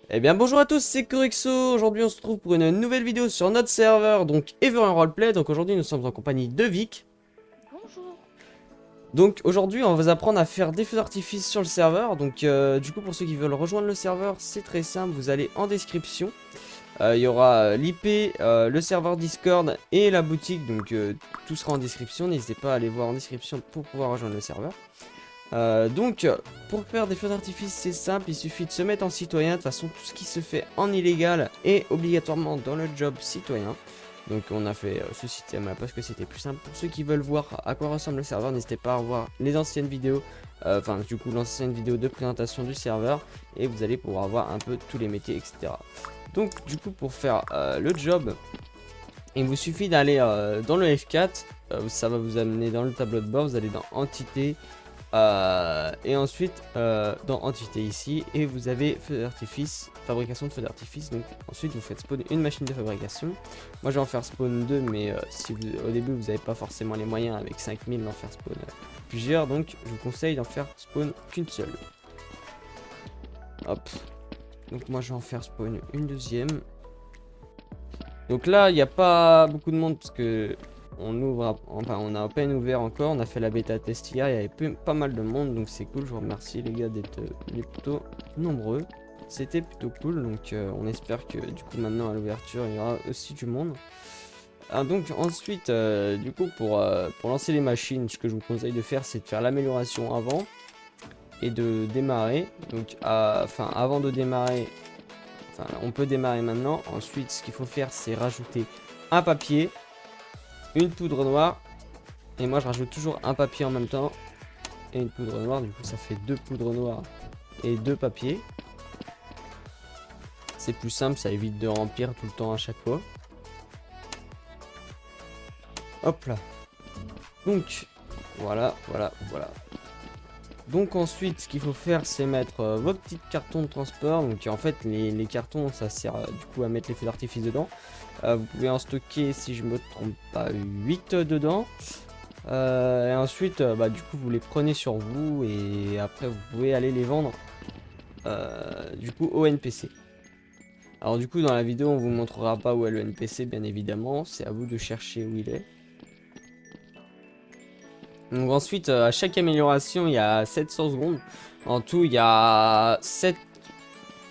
Eh bien bonjour à tous, c'est Corexo. Aujourd'hui on se retrouve pour une nouvelle vidéo sur notre serveur, donc Ever Roleplay. Donc aujourd'hui nous sommes en compagnie de Vic. Bonjour. Donc aujourd'hui on va vous apprendre à faire des feux d'artifice sur le serveur. Donc du coup pour ceux qui veulent rejoindre le serveur, c'est très simple, vous allez en description. Il y aura l'IP, le serveur Discord et la boutique, donc tout sera en description. N'hésitez pas à aller voir en description pour pouvoir rejoindre le serveur. Donc, pour faire des feux d'artifice, c'est simple, il suffit de se mettre en citoyen. De toute façon, tout ce qui se fait en illégal est obligatoirement dans le job citoyen. Donc, on a fait ce système-là parce que c'était plus simple. Pour ceux qui veulent voir à quoi ressemble le serveur, n'hésitez pas à revoir les anciennes vidéos. Enfin, du coup, l'ancienne vidéo de présentation du serveur. Et vous allez pouvoir voir un peu tous les métiers, etc. Donc, du coup, pour faire le job, il vous suffit d'aller dans le F4. Ça va vous amener dans le tableau de bord. Vous allez dans Entité. Et ensuite dans entité ici et vous avez feu d'artifice, fabrication de feu d'artifice. Donc ensuite vous faites spawn une machine de fabrication. Moi je vais en faire spawn 2, mais si vous, au début vous n'avez pas forcément les moyens avec 5000 d'en faire spawn plusieurs, donc je vous conseille d'en faire spawn qu'une seule. Hop, donc moi je vais en faire spawn une deuxième. Donc là il n'y a pas beaucoup de monde parce que on ouvre, enfin on a à peine ouvert encore, on a fait la bêta test hier, il y avait pas mal de monde, donc c'est cool. Je vous remercie les gars d'être plutôt nombreux, c'était plutôt cool. Donc on espère que du coup maintenant à l'ouverture il y aura aussi du monde. Donc ensuite du coup pour lancer les machines, ce que je vous conseille de faire, c'est de faire l'amélioration avant et de démarrer. Donc enfin avant de démarrer, enfin on peut démarrer maintenant. Ensuite ce qu'il faut faire, c'est rajouter un papier, une poudre noire, et moi je rajoute toujours un papier en même temps et une poudre noire. Du coup ça fait deux poudres noires et deux papiers. C'est plus simple, ça évite de remplir tout le temps à chaque fois. Hop là. Donc voilà. Donc ensuite ce qu'il faut faire, c'est mettre vos petits cartons de transport. Donc en fait les cartons, ça sert du coup à mettre les feux d'artifice dedans. Vous pouvez en stocker, si je me trompe pas, 8 dedans. Et ensuite, bah, du coup, vous les prenez sur vous et après, vous pouvez aller les vendre du coup au NPC. Alors, du coup, dans la vidéo, on vous montrera pas où est le NPC, bien évidemment. C'est à vous de chercher où il est. Donc, ensuite, à chaque amélioration, il y a 700 secondes. En tout, il y a 7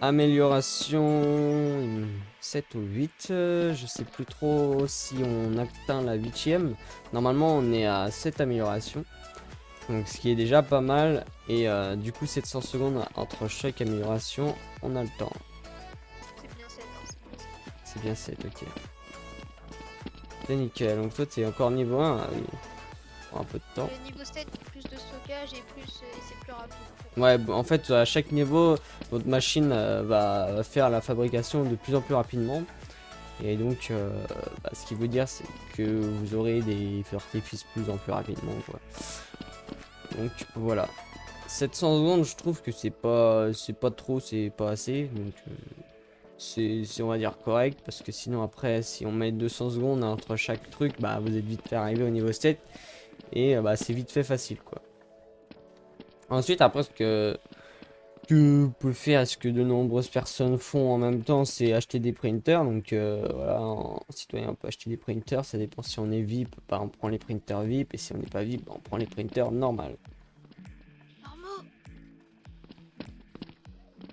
améliorations, 7 ou 8. Je sais plus trop si on atteint la 8ème. Normalement, on est à 7 améliorations. Donc ce qui est déjà pas mal. Et du coup 700 secondes entre chaque amélioration, on a le temps. C'est bien 7 hein, c'est bien 7. C'est bien 7, ok. C'est nickel. Donc toi t'es encore niveau 1, ah oui. Prends un peu de temps. Le niveau 7, plus de stockage et plus et c'est plus rapide. Ouais, en fait à chaque niveau, votre machine va faire la fabrication de plus en plus rapidement. Et donc bah, ce qui veut dire c'est que vous aurez des feux d'artifice plus en plus rapidement, quoi. Donc voilà. 700 secondes, je trouve que c'est pas trop, c'est pas assez. Donc c'est on va dire correct, parce que sinon après si on met 200 secondes entre chaque truc, bah vous êtes vite fait arriver au niveau 7 et bah c'est vite fait facile, quoi. Ensuite après ce que vous pouvez faire, ce que de nombreuses personnes font en même temps, c'est acheter des printers. Donc voilà, en citoyen on peut acheter des printers, ça dépend si on est VIP, bah on prend les printers VIP, et si on n'est pas VIP, bah, on prend les printers normal. Normaux.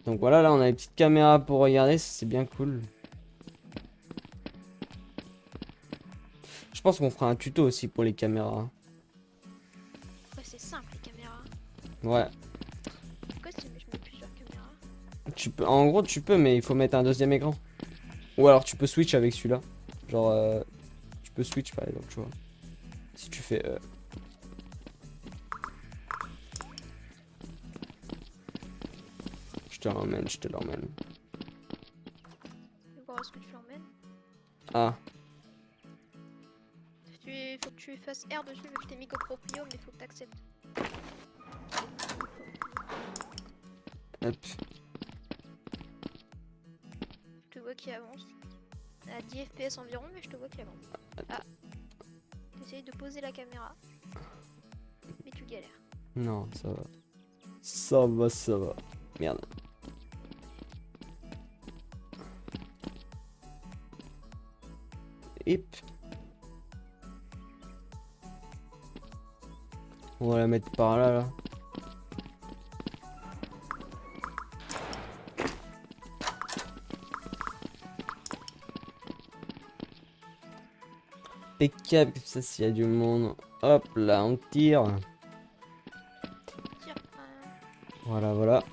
Donc voilà, là on a les petites caméras pour regarder, c'est bien cool. Je pense qu'on fera un tuto aussi pour les caméras. Ouais, c'est simple les caméras. Ouais. Pourquoi si je mets plusieurs caméras? Tu peux, en gros, tu peux, mais il faut mettre un deuxième écran. Ou alors tu peux switch avec celui-là. Genre, tu peux switch par exemple, tu vois. Si tu fais. Je te l'emmène, je te l'emmène. Je vais voir où est-ce que tu l'emmènes. Ah, Faut que tu fasses R dessus vu que je t'ai mis coproprio, mais faut que t'acceptes. hop. Je te vois qui avance. À 10 FPS environ, mais je te vois qui avance. Ah. T'essayes de poser la caméra. Mais tu galères. Non, ça va. Ça va, ça va. Merde. hip. On va la mettre par là, là. Impeccable, comme ça s'il y a du monde. Hop là, on tire. Tire. Voilà, voilà.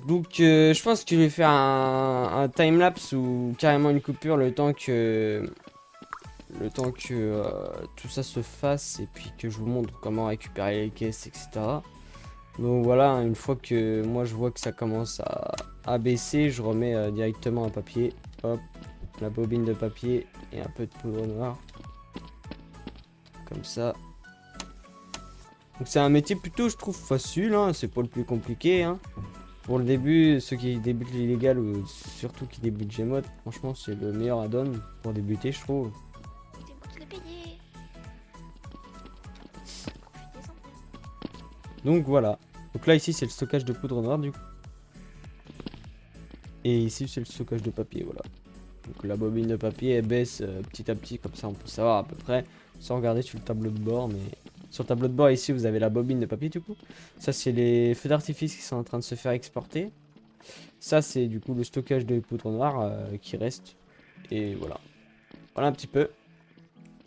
Donc je pense que je vais faire un timelapse ou carrément une coupure le temps que tout ça se fasse et puis que je vous montre comment récupérer les caisses, etc. Donc voilà, une fois que moi je vois que ça commence à baisser, je remets directement un papier. Hop, la bobine de papier et un peu de poudre noire. Comme ça. Donc c'est un métier plutôt, je trouve, facile, hein. C'est pas le plus compliqué, hein. Pour le début, ceux qui débutent l'illégal ou surtout qui débutent Gmod, franchement c'est le meilleur add-on pour débuter, je trouve. C'est moi qui l'ai payé. Profitez-en bien. Donc voilà. Donc là ici c'est le stockage de poudre noire du coup. Et ici c'est le stockage de papier, voilà. Donc la bobine de papier elle baisse petit à petit, comme ça on peut savoir à peu près sans regarder sur le tableau de bord. Mais sur le tableau de bord ici vous avez la bobine de papier du coup. Ça c'est les feux d'artifice qui sont en train de se faire exporter. Ça c'est du coup le stockage de poudre noire qui reste. Et voilà. Voilà un petit peu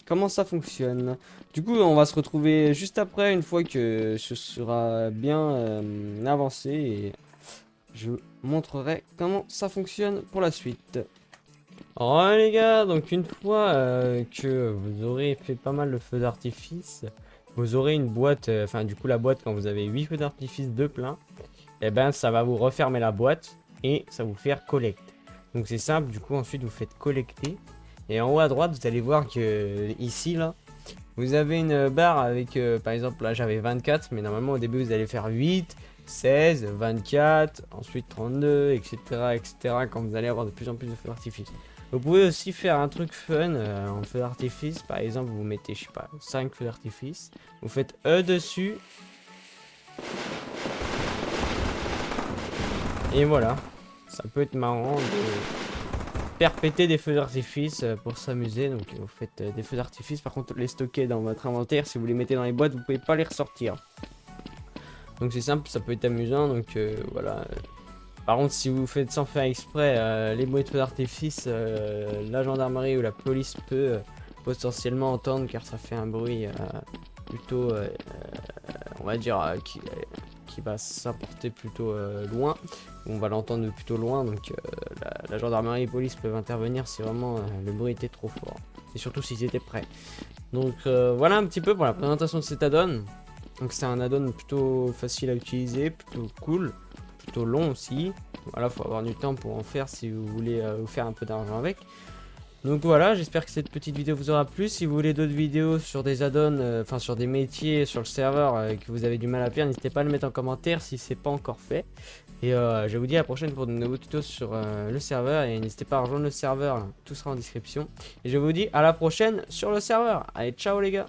comment ça fonctionne. Du coup on va se retrouver juste après une fois que ce sera bien avancé. Et je montrerai comment ça fonctionne pour la suite. Alors les gars, donc une fois que vous aurez fait pas mal de feux d'artifice, vous aurez une boîte, enfin du coup la boîte quand vous avez 8 feux d'artifice de plein, et ben ça va vous refermer la boîte et ça vous faire collecte. Donc c'est simple, du coup ensuite vous faites collecter et en haut à droite vous allez voir que ici là, vous avez une barre avec par exemple là j'avais 24 mais normalement au début vous allez faire 8, 16, 24, ensuite 32, etc. quand vous allez avoir de plus en plus de feux d'artifice. Vous pouvez aussi faire un truc fun en feu d'artifice. Par exemple, vous mettez, je sais pas, 5 feux d'artifice. Vous faites E dessus. Et voilà. Ça peut être marrant de faire péter des feux d'artifice pour s'amuser. Donc vous faites des feux d'artifice. Par contre, les stocker dans votre inventaire. Si vous les mettez dans les boîtes, vous pouvez pas les ressortir. Donc c'est simple, ça peut être amusant. Donc voilà. Par contre, si vous faites sans faire exprès les bruits de feux d'artifice, la gendarmerie ou la police peut potentiellement entendre car ça fait un bruit plutôt, on va dire, qui va s'apporter plutôt loin. On va l'entendre de plutôt loin, donc la gendarmerie et la police peuvent intervenir si vraiment le bruit était trop fort. Et surtout s'ils étaient prêts. Donc voilà un petit peu pour la présentation de cet add-on. Donc c'est un add-on plutôt facile à utiliser, plutôt cool. Plutôt long aussi. Voilà, faut avoir du temps pour en faire si vous voulez vous faire un peu d'argent avec. Donc voilà, j'espère que cette petite vidéo vous aura plu. Si vous voulez d'autres vidéos sur des add-ons, enfin sur des métiers sur le serveur que vous avez du mal à faire, n'hésitez pas à le mettre en commentaire si c'est pas encore fait. Et je vous dis à la prochaine pour de nouveaux tutos sur le serveur. Et n'hésitez pas à rejoindre le serveur, tout sera en description. Et je vous dis à la prochaine sur le serveur. Allez, ciao les gars!